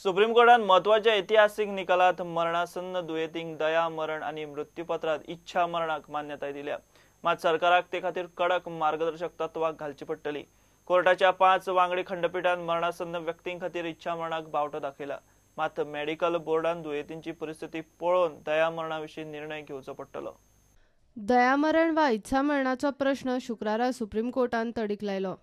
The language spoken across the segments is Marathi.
सुप्रीम कोर्टान महत्वाच्या ऐतिहासिक निकालात मरणासन्न दुयेंतींक दया मरण आणि मृत्यूपत्रात इच्छा मरणाक मान्यताय दिल्या। मात सरकाराक ते खातीर कडक मार्गदर्शक तत्वां घालची पडटली। कोर्टाच्या 5 वांगडी खंडपीठान मरणासन्न व्यक्तीं खातीर इच्छा मरणाक बावटो दाखयला। मात मेडिकल बोर्डान दुयेंतींची परिस्थिती पळोवन दया मरणाविशीं निर्णय घेवचो पडटलो। दयामरण वा इच्छा मरणाचो प्रश्न शुक्रारा सुप्रीम कोर्टान तडीक लायलो।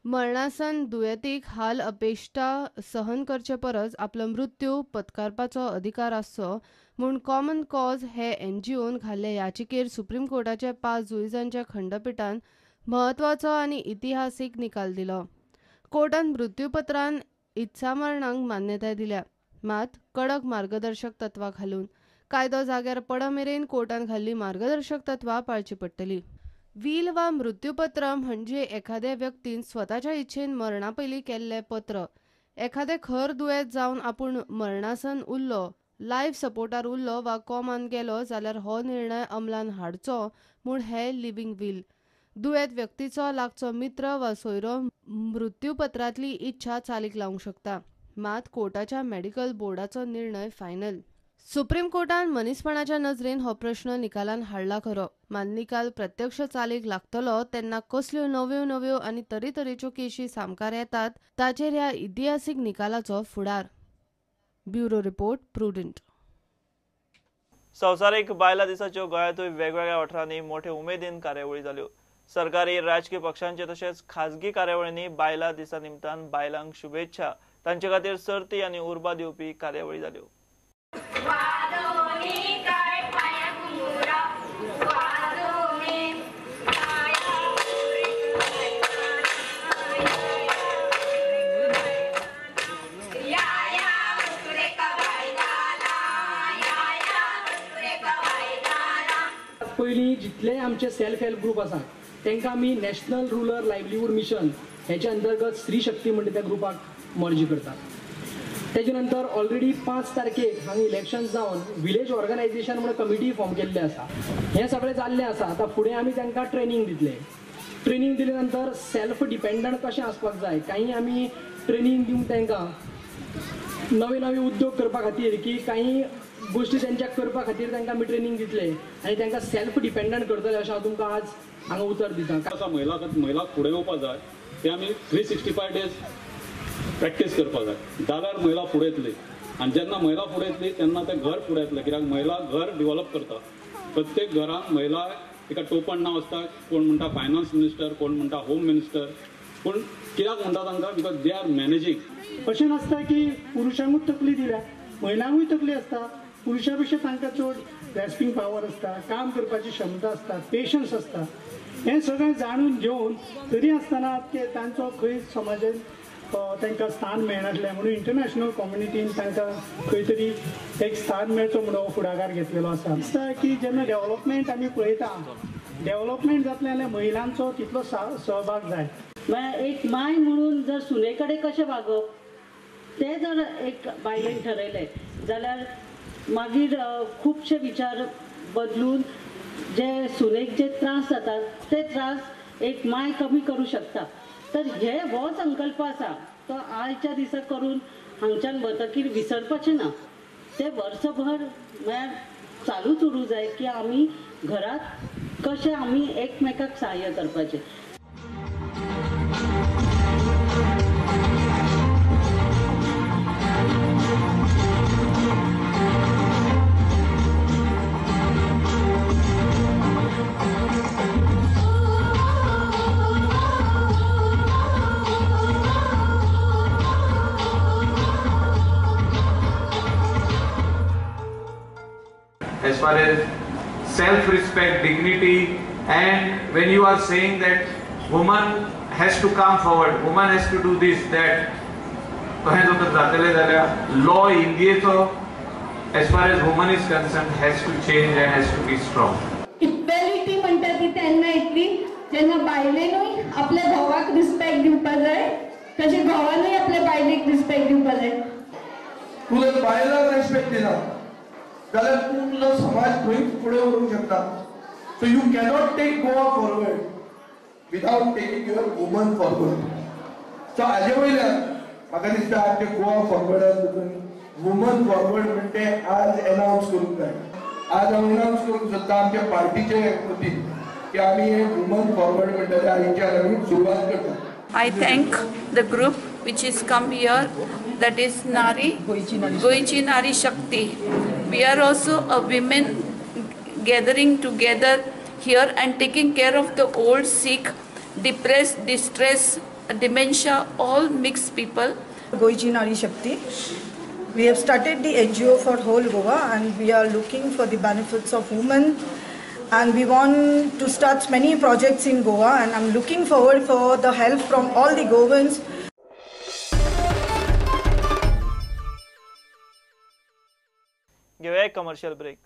मरणासन दुयेंतीक हाल अपेष्टा सहन करचे परस आपलो मृत्यू पत्कारपाचो अधिकार आसचो म्हूण कॉमन कॉज हे NGOन घाल्ले याचिकेर सुप्रीम कोर्टाच्या 5 जुईजांच्या खंडपीठान म्हत्वाचो आनी इतिहासीक निकाल दिलो। कोर्टान मृत्यूपत्रान इच्छा मरणाक मान्यताय दिल्या, मात कडक मार्गदर्शक तत्वां घालून। कायदो जाग्यार पडा मेरेन कोर्टान घाल्ली मार्गदर्शक तत्वां पाळची पडटली। वील वा मृत्यूपत्र म्हणजे एखाद्या व्यक्तीन स्वताच्या इच्छेन मरणा पयलीं केल्लें पत्र। एखादें खर दुयेंत जावन आपूण मरणासन उरलो, लायफ सपोर्टार उरलो वा कोमान गेलो जाल्यार हो निर्णय अंमलान हाडचो म्हूण हें लिव्हिंग वील। दुयेंत व्यक्तीचो लागचो मित्र वा सोयरो मृत्यूपत्रांतली इच्छा चालीक लावंक शकता, मात कोर्टाच्या मेडिकल बोर्डाचो निर्णय फायनल। सुप्रीम कोर्टान मनीसपणाच्या नजरेन हो प्रश्न निकालान हाडला खरो, मात निकाल प्रत्यक्ष चालीक लागतलो तेन्ना कसल्यो नव्यो आनी तरेतरेच्यो केशी सामकार येतात ताचेर ह्या इतिहासीक निकालाचो फुडार। Bureau report, prudent. संवसारीक बायलां दिसाच्यो गोंयांतूय वेगवेगळ्या वाठारांनी मोठे उमेदीन कार्यावळी जाल्यो। सरकारी राजकीय पक्षांचे तशेंच खाजगी कार्यावळींनी बायलां दिसा निमतान बायलांक शुभेच्छा, तांचे खातीर सर्ती आनी उर्बा दिवपी कार्यावळी जाल्यो। पयलीं जितले आमचे सेल्फ हेल्प ग्रुप आसा तांकां आमी नॅशनल रुरल लायव्हलीहूड मिशन हेच्या अंतर्गत स्त्री शक्ती म्हणटा त्या ग्रुपाक मर्ज करतात। तेजे नंतर ऑलरेडी 5 तारखेक हांगा इलेक्शन जावन विलेज ऑर्गनायझेशन म्हणून कमिटी फॉर्म केल्ले आसा। हें सगळें जाल्लें आसा। आतां फुडें आमी तांकां ट्रेनिंग दितले। ट्रेनिंग दिले नंतर सेल्फ डिपेंडंट कशें आसपाक जाय काही आमी ट्रेनिंग दिवंक तांकां नवे उद्योग करपा खातीर की काही गोष्टी त्यांच्या करपा खातीर तांकां आमी ट्रेनिंग दितले आनी तांकां सेल्फ डिपेंडंट करतले अशें हांव तुमकां आज हांगा उतर दिता। महिलाक फुडें येवपाक जाय ते आमी 365 डेज प्रॅक्टीस करपाक जाय, जाल्यार महिला फुडें येतली। आनी जेन्ना महिला फुडें येतली तेन्ना ते घर फुडें येतलें, कित्याक महिला घर डेव्हलप करता। प्रत्येक घरान महिला एका टोपण नांव आसता, कोण म्हणटा फायनान्स मिनिस्टर, कोण म्हणटा होम मिनिस्टर, पूण कित्याक म्हणटा तांकां बिकॉज दे आर मॅनेजींग। अशें नासता की पुरुषांकूच तकली दिल्या, महिलांकूय तकली आसता। पुरुषा पेक्षा तांकां चड ग्रॅस्पिंग पावर आसता, काम करपाची क्षमता आसता, पेशन्स आसता। हें सगळें जाणून घेवन तरी आसतना ते तांचो खंय समाजान तांकां स्थान मेळनासलें म्हणून इंटरनॅशनल कम्युनिटीन तांकां खंय तरी एक स्थान मेळचो म्हणून हो फुडाकार घेतलेलो आसा। दिसता की जेन्ना डेव्हलपमेंट आमी पळयता, डेव्हलपमेंट जातलें जाल्यार महिलांचो तितलो सहभाग जाय। एक माय म्हणून जर सुने कडेन कशें वागप ते जर एक बायलेन ठरयलें जाल्यार मागीर खुबशे विचार बदलून जे सुनेक जे त्रास जातात ते त्रास एक माय कमी करू शकता। तर हे हो संकल्प आसा तो आयच्या दिसा करून हांगच्यान वतकीर विसरपाचें ना। ते वर्सभर म्हळ्यार चालूच उरूं जाय की आमी घरात कशें आमी एकमेकाक सहाय्य करपाचें। As far as self-respect, dignity, and when you are saying that woman has to come forward, woman has to do this, that, law India's as far as woman is concerned has to change and has to be strong. Equality म्हणतात ती त्यांना येतली जेन्ना बायलेनूय आपल्या घोवाक रिस्पेक्ट दिवपाक जाय तशें घोवानूय आपल्या बायलेक रिस्पेक्ट दिवपाक जाय। तुला बायलाक रिस्पेक्ट दिना जाल्यार तूं तुजो समाज खंय फुडें व्हरूंक शकता। So you cannot take Goa forward without taking your woman forward. सो हाजे वयल्यान म्हाका दिसता आमच्या गोवा फॉरवर्डान वुमन फॉरवर्ड म्हणजे आज अनाउन्स करूंक जाय. आज हांव अनाउन्स करूंक सोदता आमच्या पार्टीचे वतीन की आमी हे वुमन फॉरवर्ड म्हणटा ते आयच्यान आमी सुरवात करता. I thank the group which is come here, that is Goichi Nari Shakti. We are also a women gathering together here and taking care of the old, sick, depressed, distressed, dementia, all mixed people. Goichi Nari Shakti. We have started the NGO for whole Goa and we are looking for the benefits of women. And we want to start many projects in Goa and I'm looking forward for the help from all the Goans. घेऊया एक कमर्शियल ब्रेक.